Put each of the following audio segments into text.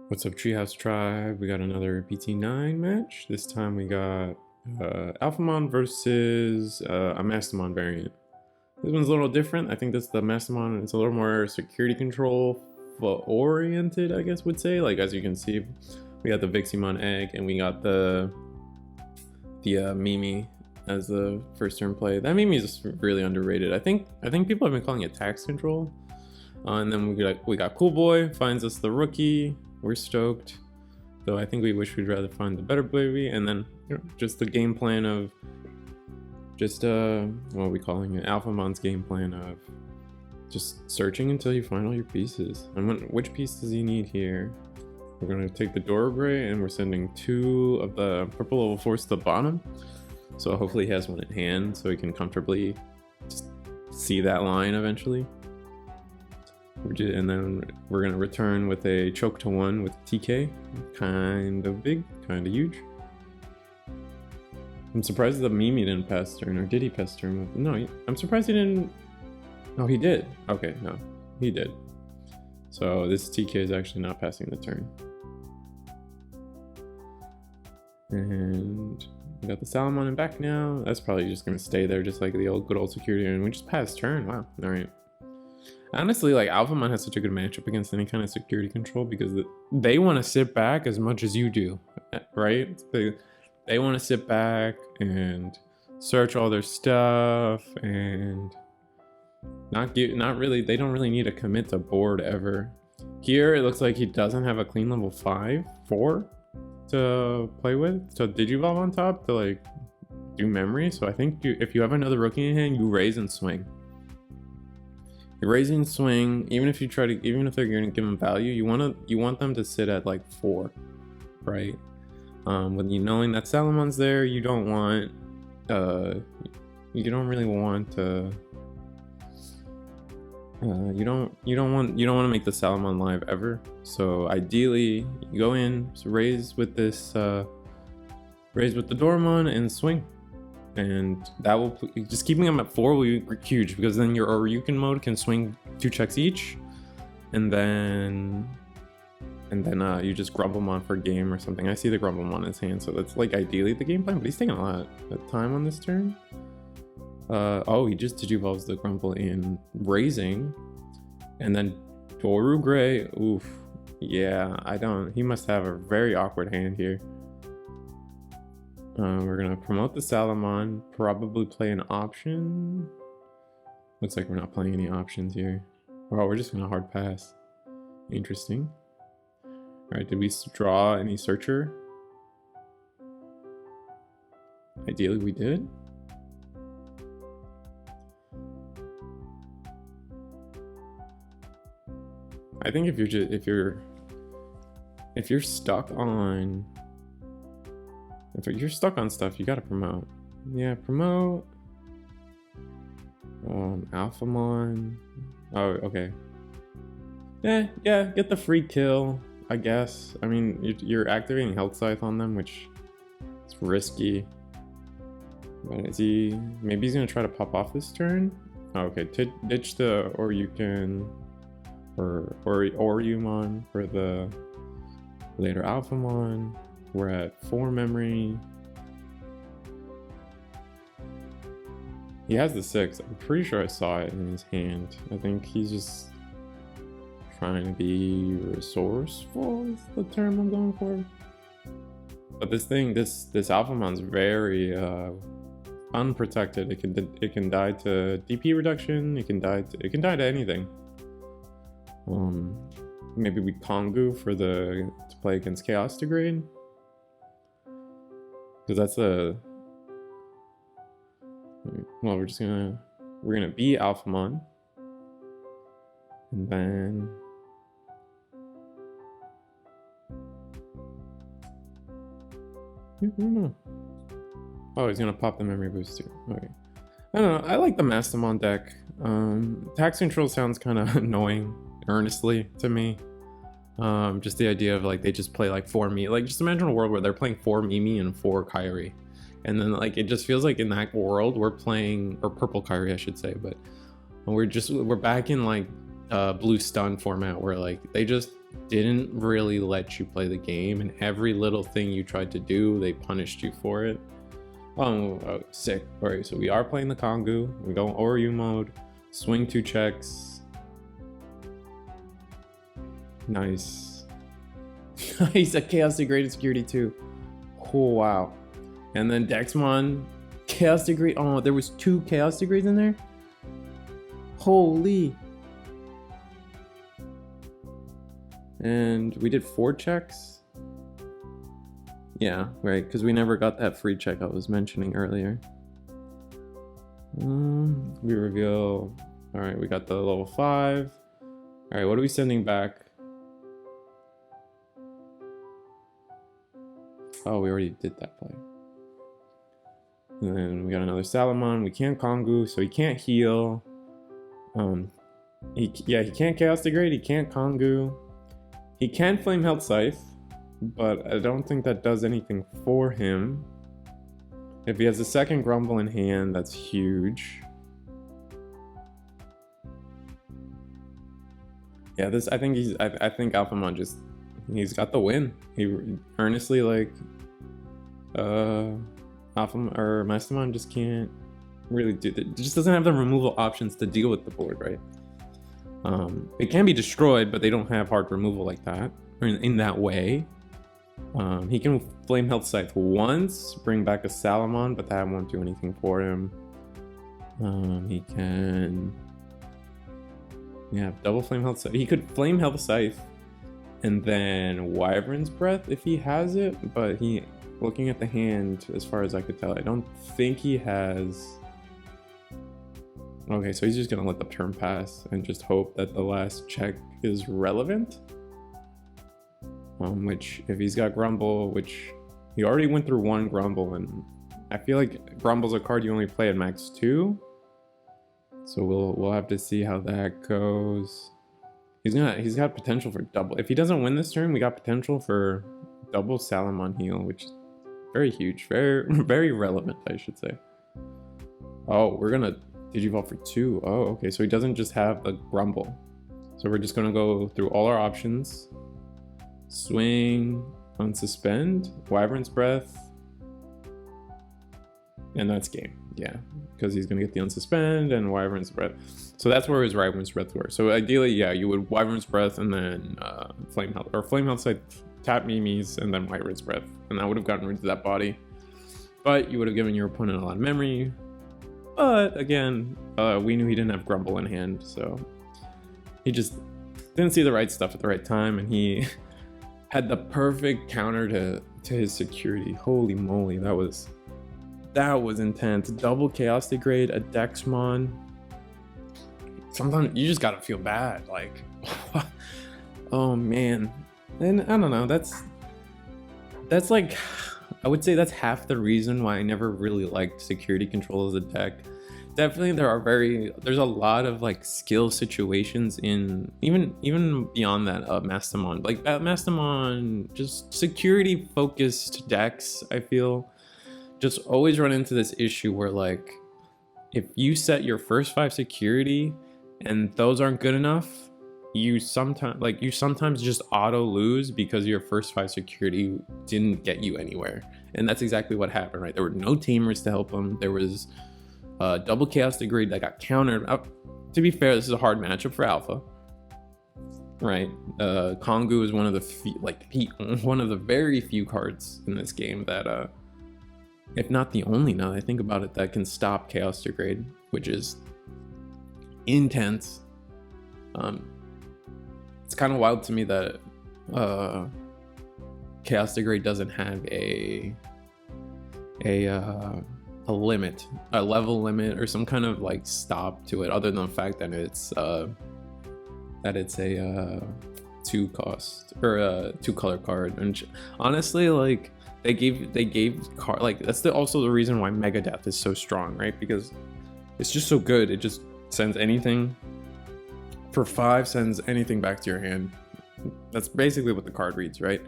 What's up, Treehouse Tribe? We got another BT9 match. This time we got Alphamon versus a Mastemon variant. This one's a little different. I think this the Mastemon. It's a little more security control oriented, I guess would say. Like as you can see, we got the Viximon egg and we got the Mimi as the first turn play. That Mimi is really underrated. I think people have been calling it tax control. And then we got Cool Boy finds us the rookie. We're stoked, though I think we wish we'd rather find the better baby. And then just the game plan of just what are we calling it? Alphamon's game plan of just searching until you find all your pieces. And which piece does he need here? We're gonna take the Dorogray and we're sending 2 of the purple level 4s to the bottom. So hopefully he has one in hand so he can comfortably just see that line eventually. And then we're gonna return with a choke to 1 with TK. Kind of big, kind of huge. I'm surprised the Mimi didn't pass turn, or did he pass turn? No, I'm surprised he didn't. No, he did. Okay, no, he did. So this TK is actually not passing the turn. And we got the Salamon in back now. That's probably just gonna stay there, just like the good old security. And we just passed turn. Wow. All right. Honestly, like Alphamon has such a good matchup against any kind of security control because they want to sit back as much as you do, right? They want to sit back and search all their stuff and they don't really need to commit to board ever. Here it looks like he doesn't have a clean level 4 to play with, so digivole on top to like do memory. So I think if you have another rookie in hand, you raise and swing. You're raising swing, even if they're gonna give them value, you want them to sit at like 4, right? When you knowing that Salamon's there, you don't want you don't want to make the Salamon live ever. So ideally, you go in, so raise with this raise with the Dormon and swing. And that will just keeping them at 4 will be huge because then your Oryukin mode can swing 2 checks each, and then you just Grumblemon for a game or something. I see the Grumblemon in his hand, so that's like ideally the game plan. But he's taking a lot of time on this turn. Oh, he just digivolves the Grumble in raising, and then Dorogray. Oof, yeah, he must have a very awkward hand here. We're gonna promote the Salamon, probably play an option. Looks like we're not playing any options here. Oh, we're just gonna hard pass. Interesting. Alright, did we draw any searcher? Ideally we did. I think if you're stuck on stuff, you gotta promote. Yeah, promote. Alphamon. Oh, okay. Yeah, get the free kill, I guess. I mean, you're activating Health Scythe on them, which is risky. But maybe he's gonna try to pop off this turn? Oh, okay, ditch the Oryukin or Oriyumon for the later Alphamon. We're at 4 memory. He has the 6. I'm pretty sure I saw it in his hand. I think he's just trying to be resourceful is the term I'm going for. But this Alphamon's very unprotected. It can die to DP reduction. It can die to anything. Maybe we Kongu to play against Chaos Degrade. Because that's well, we're gonna be Alphamon, and then I don't know. Oh, he's gonna pop the memory booster. Okay, I don't know. I like the Mastemon deck. Tax control sounds kind of annoying, earnestly to me. Just the idea of like they just play like 4 Mimi. Like just imagine a world where they're playing 4 Mimi and 4 Kyrie, and then like it just feels like in that world we're playing, or purple Kyrie I should say, but we're back in like blue stun format where like they just didn't really let you play the game, and every little thing you tried to do, they punished you for it. Oh, sick. Alright, so we are playing the Kongu. We go Oryu mode. Swing 2 checks. Nice. He's a Chaos Degraded Security too. Oh, wow. And then Dexmon, Chaos Degrade. Oh, there was 2 Chaos Degrades in there? Holy. And we did 4 checks? Yeah, right, because we never got that free check I was mentioning earlier. We reveal... Alright, we got the level 5. Alright, what are we sending back? Oh, we already did that play. And then we got another Salamon. We can't Kongu, so he can't heal. He can't Chaos Degrade, he can't Kongu. He can Flame Health Scythe, but I don't think that does anything for him. If he has a second Grumble in hand, that's huge. Yeah, this I think Alphamon he's got the win. He earnestly like Alphamon or Mastemon just can't really do that. Just doesn't have the removal options to deal with the board, right? It can be destroyed, but they don't have hard removal like that, or in that way. He can Flame Health Scythe once, bring back a Salamon, but that won't do anything for him. He can... Yeah, double Flame Health Scythe. He could Flame Health Scythe and then Wyvern's Breath if he has it, but looking at the hand, as far as I could tell, I don't think he has... Okay, so he's just gonna let the turn pass and just hope that the last check is relevant. Which, if he's got Grumble, which he already went through 1 Grumble, and I feel like Grumble's a card you only play at max 2. So we'll have to see how that goes. He's got potential for double. If he doesn't win this turn, we got potential for double Salamon heal, which is very huge, very relevant, I should say. Oh, we're gonna Digivole for 2. Oh, okay, so he doesn't just have the Grumble. So we're just gonna go through all our options. Swing, unsuspend, Wyvern's Breath, and that's game. Yeah, because he's gonna get the unsuspend and Wyvern's Breath. So that's where his Wyvern's Breath were. So ideally, yeah, you would Wyvern's Breath and then Flame Health, or Flame Health Side, tap Mimi's and then Wyvern's Breath, and that would have gotten rid of that body. But you would have given your opponent a lot of memory. But again, we knew he didn't have Grumble in hand, so he just didn't see the right stuff at the right time, and he had the perfect counter to his security. Holy moly, that was intense. Double Chaos Degrade, a Dexmon. Sometimes you just gotta feel bad, like, oh man. And I don't know, that's like, I would say that's half the reason why I never really liked security control as a deck. Definitely there's a lot of like skill situations in even beyond that Mastemon. Like Mastemon, just security focused decks, I feel, just always run into this issue where like if you set your first 5 security and those aren't good enough, you sometimes just auto lose because your first 5 security didn't get you anywhere. And that's exactly what happened, right? There were no tamers to help him. There was double Chaos Degrade that got countered. To be fair, this is a hard matchup for Alpha, right? Kongu is one of the very few cards in this game that if not the only, now that I think about it, that can stop Chaos Degrade, which is intense. It's kind of wild to me that Chaos Degrade doesn't have a limit, a level limit, or some kind of like stop to it, other than the fact that it's a 2 cost or a 2 color card. And honestly, like they gave card, like that's also the reason why Mega Death is so strong, right? Because it's just so good. It just sends anything for 5, sends anything back to your hand. That's basically what the card reads, right?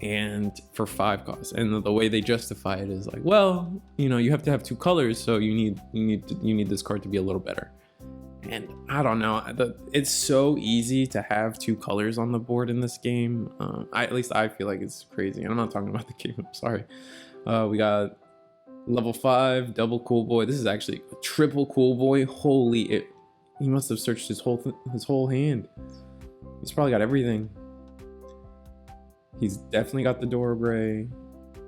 And for 5 costs, and the way they justify it is like, well, you know, you have to have 2 colors, so you need this card to be a little better. And I don't know, it's so easy to have 2 colors on the board in this game. At least I feel like it's crazy. I'm not talking about the game, I'm sorry. We got level 5, double cool boy. This is actually a triple cool boy. Holy, he must have searched his whole hand. He's probably got everything. He's definitely got the Doro Gray.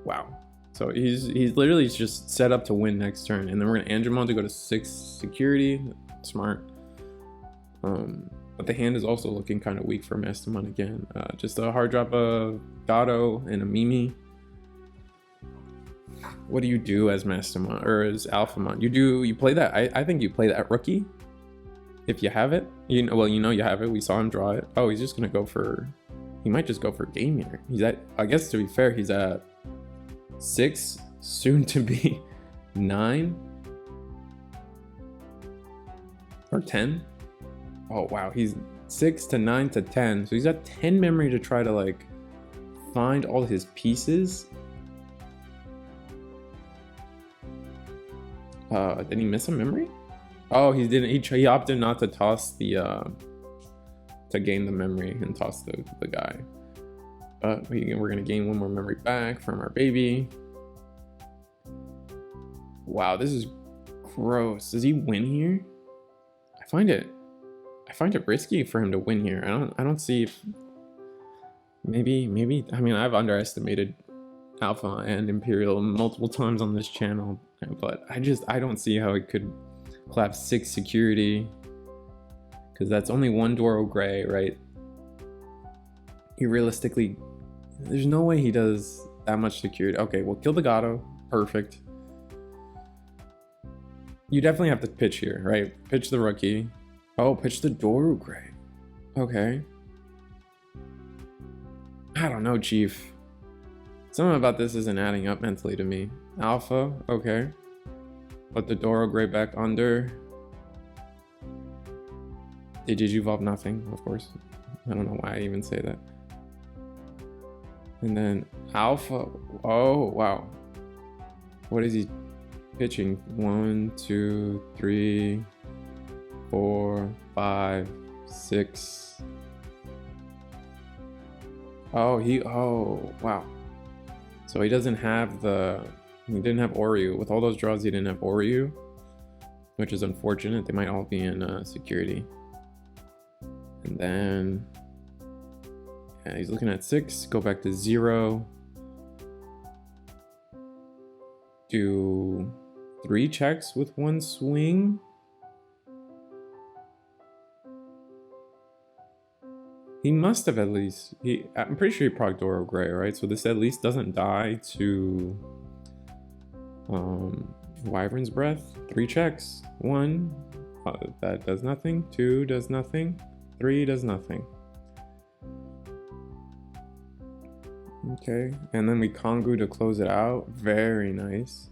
Wow. So he's literally just set up to win next turn. And then we're gonna Angemon to go to 6 security. Smart. But the hand is also looking kind of weak for Mastemon again. Just a hard drop of Gato and a Mimi. What do you do as Mastemon or as Alphamon? You play that. I think you play that rookie if you have it. You have it. We saw him draw it. Oh, he's just gonna go for. He might just go for game here. He's at. I guess to be fair, he's at 6, soon to be 9 or 10. Oh wow, he's 6 to 9 to 10. So he's got 10 memory to try to like find all his pieces. Did he miss a memory? Oh, he didn't. He opted not to toss the to gain the memory and toss the guy. But we're gonna gain 1 more memory back from our baby. Wow, this is gross. Does he win here? I find it risky for him to win here. I don't see if maybe I mean, I've underestimated Alpha and Imperial multiple times on this channel, but I don't see how it could collapse 6 security, because that's only 1 Doro Gray, right? He realistically, there's no way he does that much security. Okay, we'll kill the Gato. Perfect. You definitely have to pitch here, right? Pitch the rookie. Oh, pitch the Doro Gray. Okay. I don't know, Chief. Something about this isn't adding up mentally to me. Alpha, okay. Put the Doro Gray back under. They digivolve nothing, of course. I don't know why I even say that. And then Alpha. Oh, wow. What is he pitching? 1, 2, 3, 4, 5, 6. Oh, wow. So he doesn't have he didn't have Oryu. With all those draws, he didn't have Oryu, which is unfortunate. They might all be in security. And then, yeah, he's looking at 6, go back to 0. Do 3 checks with 1 swing. He must have at least, I'm pretty sure he proc Doro Gray, right? So this at least doesn't die to Wyvern's Breath. 3 checks. 1, that does nothing. 2 does nothing. 3 does nothing. Okay, and then we Kongu to close it out. Very nice.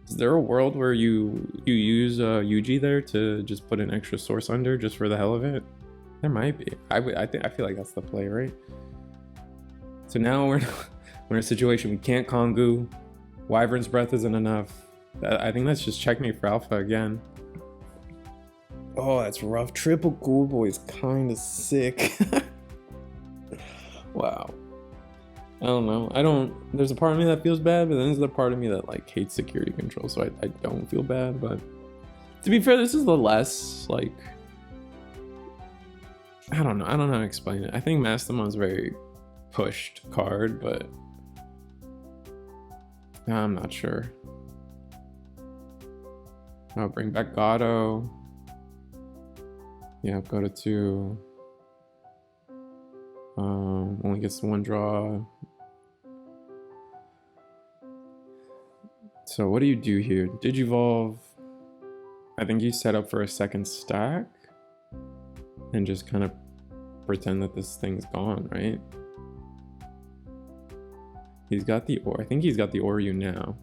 Is there a world where you use Yuji there to just put an extra source under just for the hell of it? There might be. I feel like that's the play, right? So now we're in a situation we can't Kongu. Wyvern's Breath isn't enough. I think that's just checkmate for Alpha again. Oh, that's rough. Triple Cool Boy is kind of sick. Wow. I don't know. There's a part of me that feels bad, but then there's a part of me that like hates security control, so I don't feel bad. But to be fair, this is the less like, I don't know how to explain it. I think Mastemon's very pushed card, but I'm not sure. I'll bring back Gato. Yeah, go to 2. Only gets 1 draw. So what do you do here? Digivolve. I think you set up for a 2nd stack and just kind of pretend that this thing's gone, right? He's got the I think he's got the Oryu now.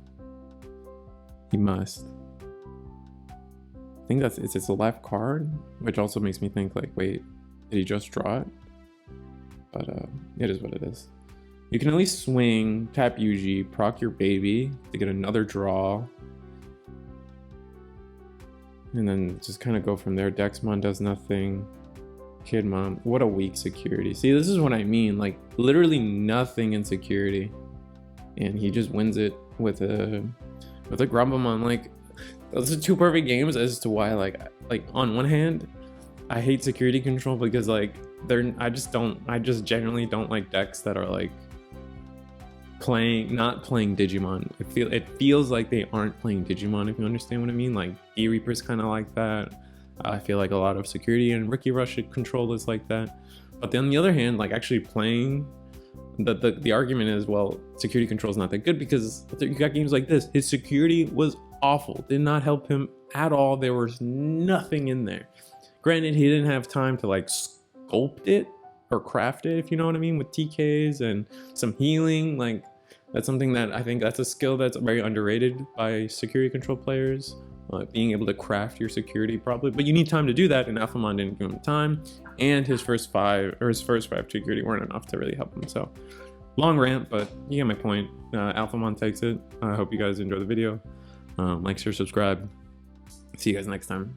He must. I think it's his left card, which also makes me think like, wait, did he just draw it? But it is what it is. You can at least swing, tap Yuji, proc your baby to get another draw. and then just kind of go from there. Dexmon does nothing. Kidmon, what a weak security. See, this is what I mean, like literally nothing in security, and he just wins it with a Grumblemon. Like those are two perfect games as to why like on one hand I hate security control because like I just generally don't like decks that are like not playing Digimon. It feels like they aren't playing Digimon, if you understand what I mean. Like D-Reaper's kind of like that. I feel like a lot of security and Ricky Rush control is like that. But then on the other hand, like actually playing, the argument is, well, security control is not that good because you got games like this. His security was awful, did not help him at all. There was nothing in there. Granted, he didn't have time to like sculpt it or craft it, if you know what I mean, with TKs and some healing. Like that's something that I think that's a skill that's very underrated by security control players. Being able to craft your security properly, but you need time to do that, and Alphamon didn't give him time, and his first five security weren't enough to really help him. So long rant, but you get my point. Alphamon takes it. I hope you guys enjoy the video. Like, share, subscribe. See you guys next time.